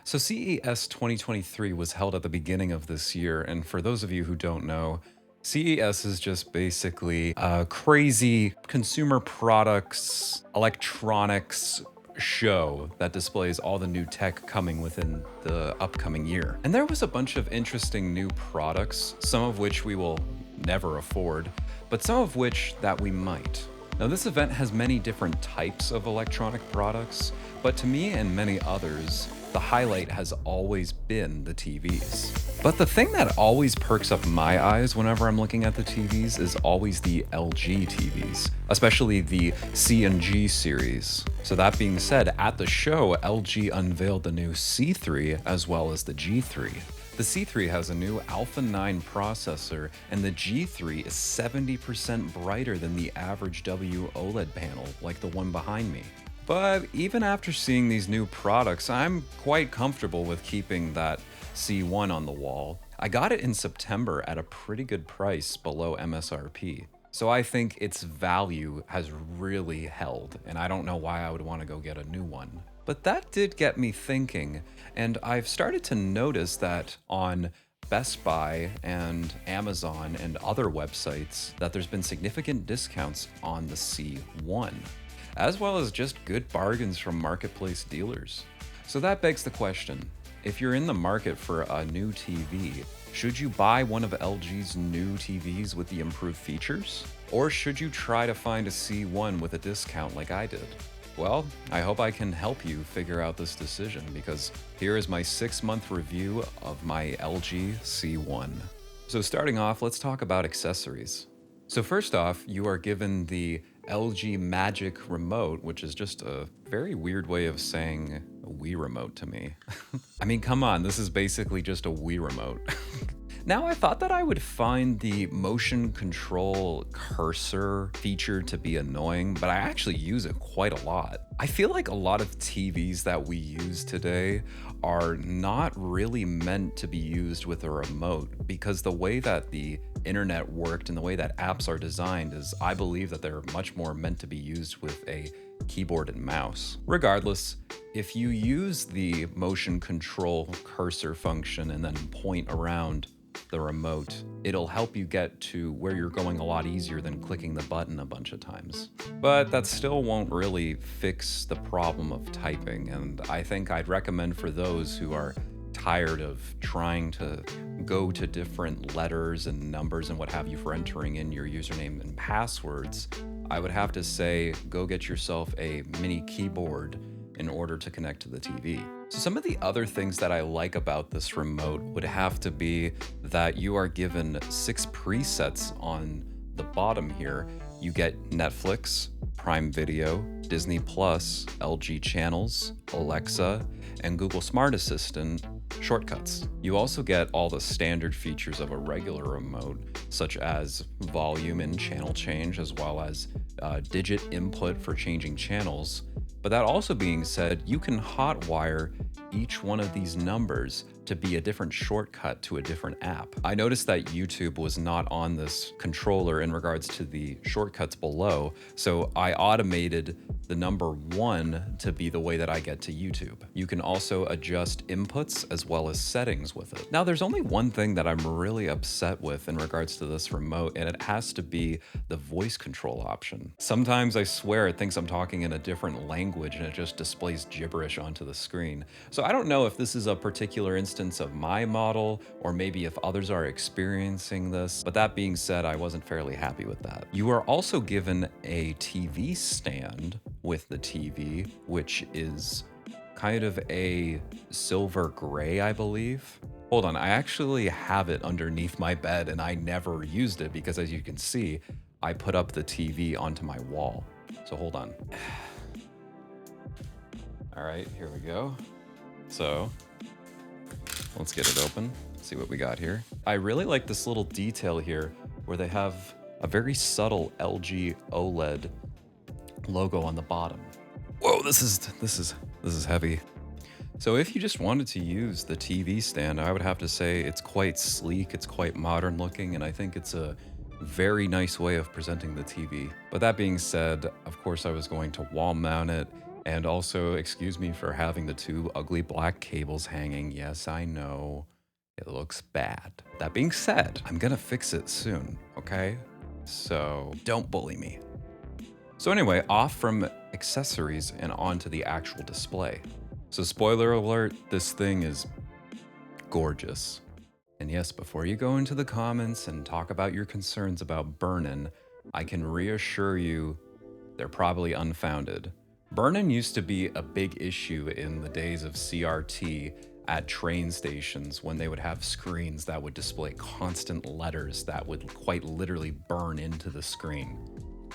So CES 2023 was held at the beginning of this year, and for those of you who don't know, CES is just basically a crazy consumer products, electronics show that displays all the new tech coming within the upcoming year. And there was a bunch of interesting new products, some of which we will never afford, but some of which that we might. Now, this event has many different types of electronic products, but to me and many others, the highlight has always been the TVs. But the thing that always perks up my eyes whenever I'm looking at the TVs is always the LG TVs, especially the C and G series. So that being said, at the show, LG unveiled the new C3 as well as the G3. The C3 has a new Alpha 9 processor, and the G3 is 70% brighter than the average W OLED panel, like the one behind me. But even after seeing these new products, I'm quite comfortable with keeping that C1 on the wall. I got it in September at a pretty good price below MSRP. So I think its value has really held, and I don't know why I would want to go get a new one. But that did get me thinking, and I've started to notice that on Best Buy and Amazon and other websites that there's been significant discounts on the C1, as well as just good bargains from marketplace dealers. So that begs the question, if you're in the market for a new TV, should you buy one of LG's new TVs with the improved features? Or should you try to find a C1 with a discount like I did? Well, I hope I can help you figure out this decision, because here is my 6-month review of my LG C1. So starting off, let's talk about accessories. So first off, you are given the LG Magic Remote, which is just a very weird way of saying a Wii Remote to me. I mean, come on, this is basically just a Wii Remote. Now, I thought that I would find the motion control cursor feature to be annoying, but I actually use it quite a lot. I feel like a lot of TVs that we use today are not really meant to be used with a remote, because the way that the internet worked and the way that apps are designed is, I believe that they're much more meant to be used with a keyboard and mouse. Regardless, if you use the motion control cursor function and then point around the remote, it'll help you get to where you're going a lot easier than clicking the button a bunch of times. But that still won't really fix the problem of typing, and I think I'd recommend for those who are tired of trying to go to different letters and numbers and what have you for entering in your username and passwords, I would have to say go get yourself a mini keyboard in order to connect to the TV. So some of the other things that I like about this remote would have to be that you are given 6 presets on the bottom here. You get Netflix, Prime Video, Disney Plus, LG Channels, Alexa, and Google Smart Assistant shortcuts. You also get all the standard features of a regular remote, such as volume and channel change, as well as digit input for changing channels. But that also being said, you can hotwire each one of these numbers to be a different shortcut to a different app. I noticed that YouTube was not on this controller in regards to the shortcuts below, so I automated the number 1 to be the way that I get to YouTube. You can also adjust inputs as well as settings with it. Now, there's only one thing that I'm really upset with in regards to this remote, and it has to be the voice control option. Sometimes I swear it thinks I'm talking in a different language and it just displays gibberish onto the screen. So I don't know if this is a particular instance of my model, or maybe if others are experiencing this, but that being said, I wasn't fairly happy with that. You are also given a TV stand with the TV, which is kind of a silver gray, I believe. Hold on, I actually have it underneath my bed and I never used it because, as you can see, I put up the TV onto my wall. So hold on. All right, here we go. So let's get it open, see what we got here. I really like this little detail here where they have a very subtle LG OLED logo on the bottom. Whoa, this is heavy. So if you just wanted to use the TV stand, I would have to say it's quite sleek, it's quite modern looking, and I think it's a very nice way of presenting the TV. But that being said, of course I was going to wall mount it, And also, excuse me for having the two ugly black cables hanging. Yes, I know. It looks bad. That being said, I'm gonna fix it soon, okay? So don't bully me. So anyway, off from accessories and onto the actual display. So spoiler alert, this thing is gorgeous. And yes, before you go into the comments and talk about your concerns about burn-in, I can reassure you they're probably unfounded. Burn-in used to be a big issue in the days of CRT at train stations when they would have screens that would display constant letters that would quite literally burn into the screen.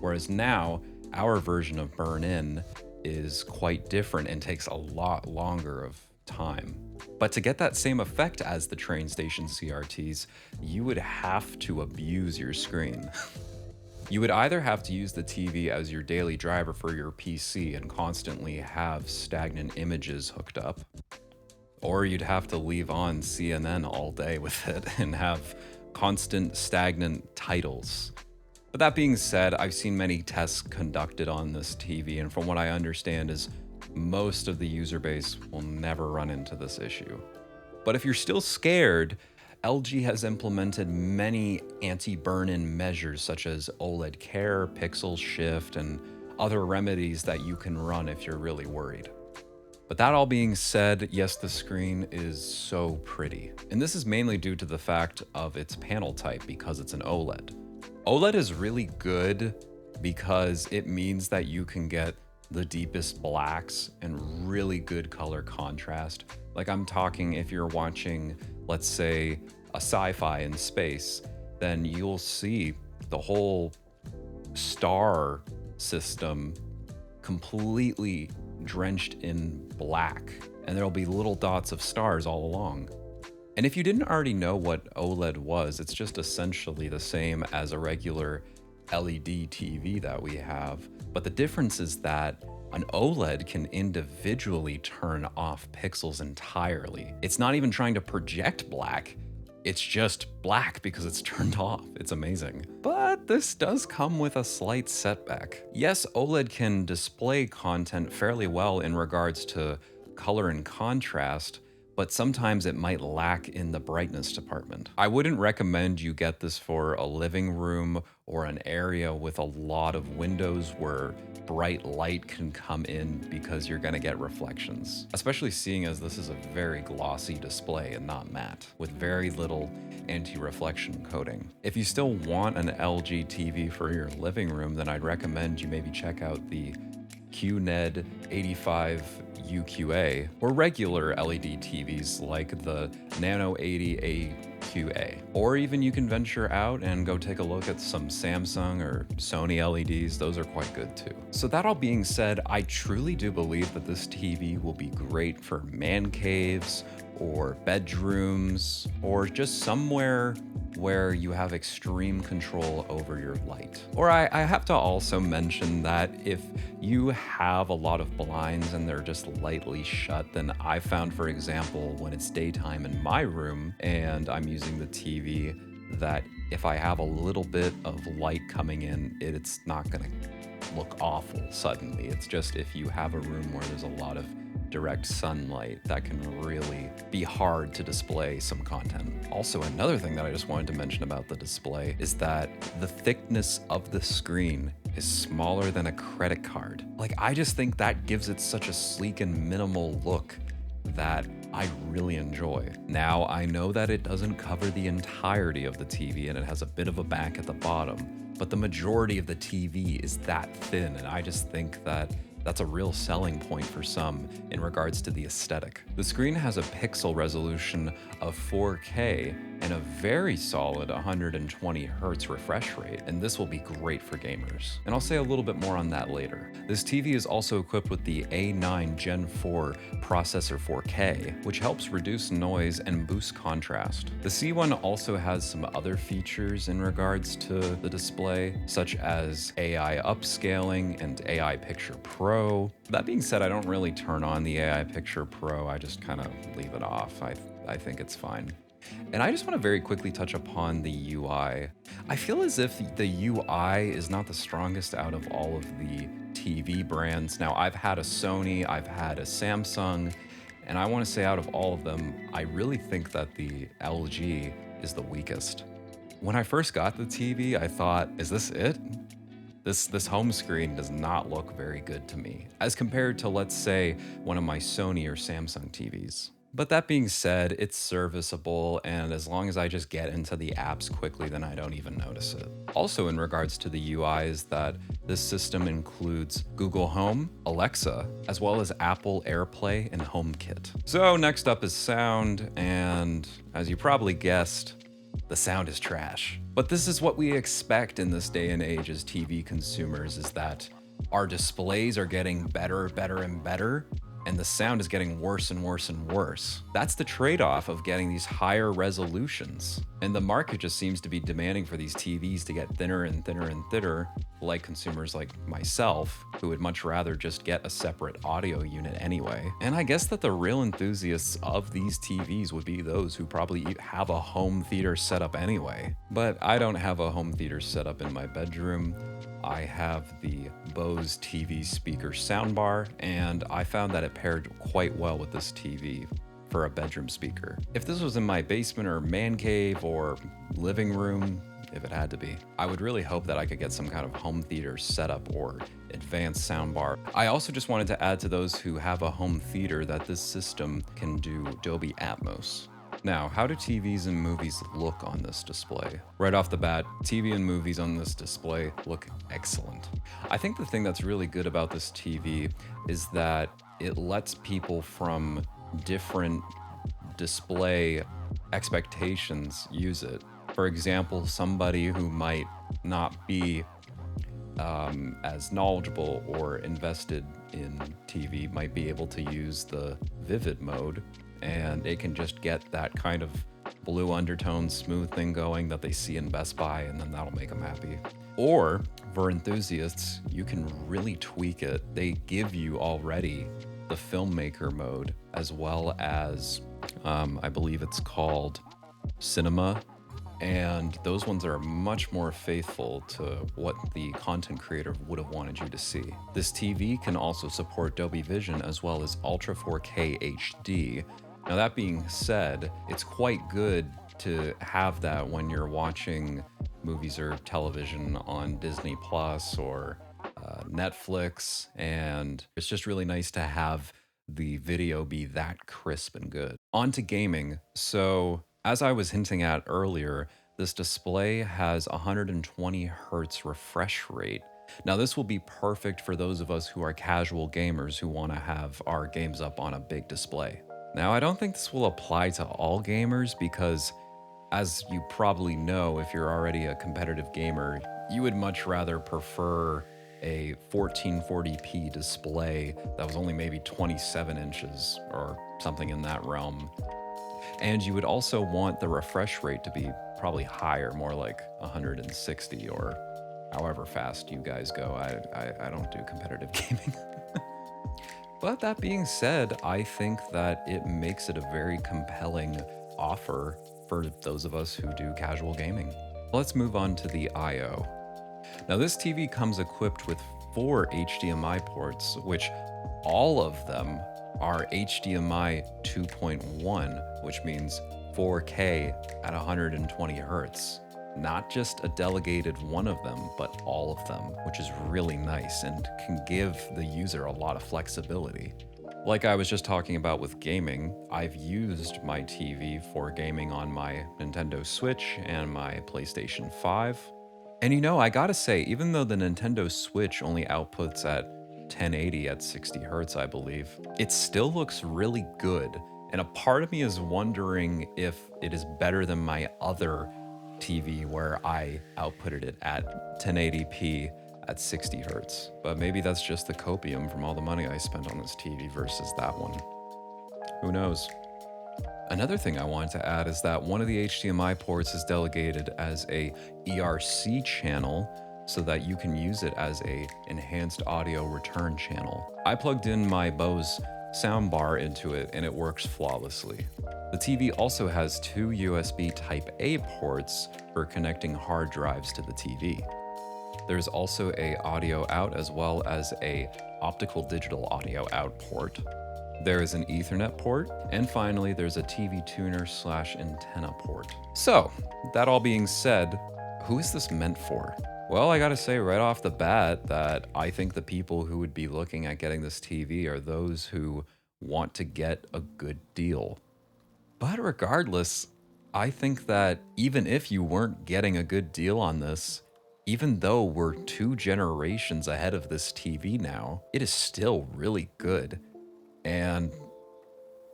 Whereas now, our version of burn-in is quite different and takes a lot longer of time. But to get that same effect as the train station CRTs, you would have to abuse your screen. You would either have to use the TV as your daily driver for your PC and constantly have stagnant images hooked up, or you'd have to leave on CNN all day with it and have constant stagnant titles. But that being said, I've seen many tests conducted on this TV, and from what I understand is most of the user base will never run into this issue. But if you're still scared, LG has implemented many anti-burn-in measures such as OLED care, pixel shift, and other remedies that you can run if you're really worried. But that all being said, yes, the screen is so pretty. And this is mainly due to the fact of its panel type because it's an OLED. OLED is really good because it means that you can get the deepest blacks and really good color contrast. Like I'm talking if you're watching, let's say, a sci-fi in space, then you'll see the whole star system completely drenched in black, and there'll be little dots of stars all along. And if you didn't already know what OLED was, it's just essentially the same as a regular LED TV that we have. But the difference is that an OLED can individually turn off pixels entirely. It's not even trying to project black. It's just black because it's turned off. It's amazing. But this does come with a slight setback. Yes, OLED can display content fairly well in regards to color and contrast, but sometimes it might lack in the brightness department. I wouldn't recommend you get this for a living room or an area with a lot of windows where bright light can come in because you're gonna get reflections. Especially seeing as this is a very glossy display and not matte, with very little anti-reflection coating. If you still want an LG TV for your living room, then I'd recommend you maybe check out the QNED 85 UQA or regular LED TVs like the Nano 80 AQA. Or even you can venture out and go take a look at some Samsung or Sony LEDs. Those are quite good too. So that all being said, I truly do believe that this TV will be great for man caves or bedrooms or just somewhere where you have extreme control over your light. Or I have to also mention that if you have a lot of blinds and they're just lightly shut, then I found, for example, when it's daytime in my room and I'm using the TV, that if I have a little bit of light coming in, it's not gonna look awful suddenly. It's just if you have a room where there's a lot of direct sunlight, that can really be hard to display some content. Also, another thing that I just wanted to mention about the display is that the thickness of the screen is smaller than a credit card. Like, I just think that gives it such a sleek and minimal look that I really enjoy. Now, I know that it doesn't cover the entirety of the TV and it has a bit of a back at the bottom, but the majority of the TV is that thin, and I just think that that's a real selling point for some in regards to the aesthetic. The screen has a pixel resolution of 4K and a very solid 120 Hz refresh rate, and this will be great for gamers. And I'll say a little bit more on that later. This TV is also equipped with the A9 Gen 4 processor 4K, which helps reduce noise and boost contrast. The C1 also has some other features in regards to the display, such as AI upscaling and AI Picture Pro. That being said, I don't really turn on the AI Picture Pro, I just kind of leave it off. I think it's fine. And I just want to very quickly touch upon the UI. I feel as if the UI is not the strongest out of all of the TV brands. Now, I've had a Sony, I've had a Samsung, and I want to say out of all of them, I really think that the LG is the weakest. When I first got the TV, I thought, is this it? This home screen does not look very good to me, as compared to, let's say, one of my Sony or Samsung TVs. But that being said, it's serviceable, and as long as I just get into the apps quickly, then I don't even notice it. Also, in regards to the UI, is that this system includes Google Home, Alexa, as well as Apple AirPlay and HomeKit. So next up is sound, and as you probably guessed, the sound is trash. But this is what we expect in this day and age as TV consumers, is that our displays are getting better, and better, and the sound is getting worse and worse and worse. That's the trade-off of getting these higher resolutions. And the market just seems to be demanding for these TVs to get thinner and thinner and thinner, like consumers like myself, who would much rather just get a separate audio unit anyway. And I guess that the real enthusiasts of these TVs would be those who probably have a home theater setup anyway. But I don't have a home theater set up in my bedroom. I have the Bose TV speaker soundbar, and I found that it paired quite well with this TV for a bedroom speaker. If this was in my basement or man cave or living room, if it had to be, I would really hope that I could get some kind of home theater setup or advanced soundbar. I also just wanted to add to those who have a home theater that this system can do Dolby Atmos. Now, how do TVs and movies look on this display? Right off the bat, TV and movies on this display look excellent. I think the thing that's really good about this TV is that it lets people from different display expectations use it. For example, somebody who might not be as knowledgeable or invested in TV might be able to use the vivid mode, and it can just get that kind of blue undertone smooth thing going that they see in Best Buy, and then that'll make them happy. Or for enthusiasts, you can really tweak it. They give you already the filmmaker mode, as well as I believe it's called cinema, and those ones are much more faithful to what the content creator would have wanted you to see. This TV can also support Dolby Vision as well as Ultra 4K HD. Now, that being said, it's quite good to have that when you're watching movies or television on Disney Plus or Netflix, and it's just really nice to have the video be that crisp and good. On to gaming. So, as I was hinting at earlier, this display has 120 hertz refresh rate. Now, this will be perfect for those of us who are casual gamers who want to have our games up on a big display. Now, I don't think this will apply to all gamers because, as you probably know, if you're already a competitive gamer, you would much rather prefer a 1440p display that was only maybe 27 inches or something in that realm. And you would also want the refresh rate to be probably higher, more like 160 or however fast you guys go. I don't do competitive gaming. But that being said, I think that it makes it a very compelling offer for those of us who do casual gaming. Let's move on to the I/O. Now, this TV comes equipped with 4 HDMI ports, which all of them are HDMI 2.1, which means 4K at 120 hertz. Not just a delegated one of them, but all of them, which is really nice and can give the user a lot of flexibility. Like I was just talking about with gaming, I've used my TV for gaming on my Nintendo Switch and my PlayStation 5. And you know, I gotta say, even though the Nintendo Switch only outputs at 1080 at 60 hertz, I believe, it still looks really good. And a part of me is wondering if it is better than my other TV where I outputted it at 1080p at 60 hertz. But maybe that's just the copium from all the money I spent on this TV versus that one. Who knows? Another thing I wanted to add is that one of the HDMI ports is delegated as a ERC channel so that you can use it as a enhanced audio return channel. I plugged in my Bose soundbar into it and it works flawlessly. The TV also has 2 USB Type-A ports for connecting hard drives to the TV. There's also a audio out as well as a optical digital audio out port. There is an Ethernet port, and finally there's a TV tuner / antenna port. So, that all being said, who is this meant for? Well, I gotta say right off the bat that I think the people who would be looking at getting this TV are those who want to get a good deal. But regardless, I think that even if you weren't getting a good deal on this, even though we're 2 generations ahead of this TV now, it is still really good. And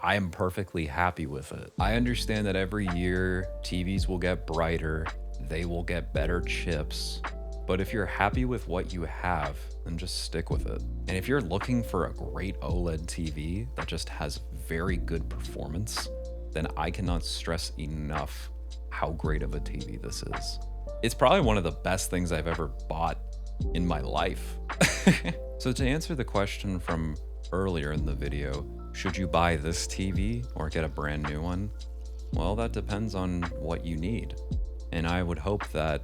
I am perfectly happy with it. I understand that every year TVs will get brighter, they will get better chips, but if you're happy with what you have, then just stick with it. And if you're looking for a great OLED TV that just has very good performance, then I cannot stress enough how great of a TV this is. It's probably one of the best things I've ever bought in my life. So to answer the question from earlier in the video, should you buy this TV or get a brand new one? Well, that depends on what you need. And I would hope that,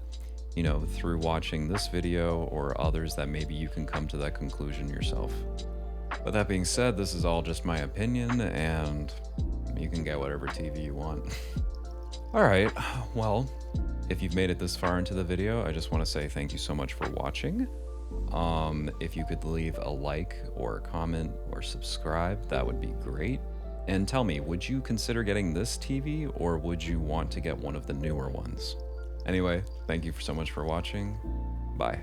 you know, through watching this video or others, that maybe you can come to that conclusion yourself. But that being said, this is all just my opinion, and you can get whatever TV you want. All right, well, if you've made it this far into the video, I just want to say thank you so much for watching. If you could leave a like or a comment or subscribe, that would be great. And tell me, would you consider getting this TV or would you want to get one of the newer ones? Anyway, thank you so much for watching. Bye.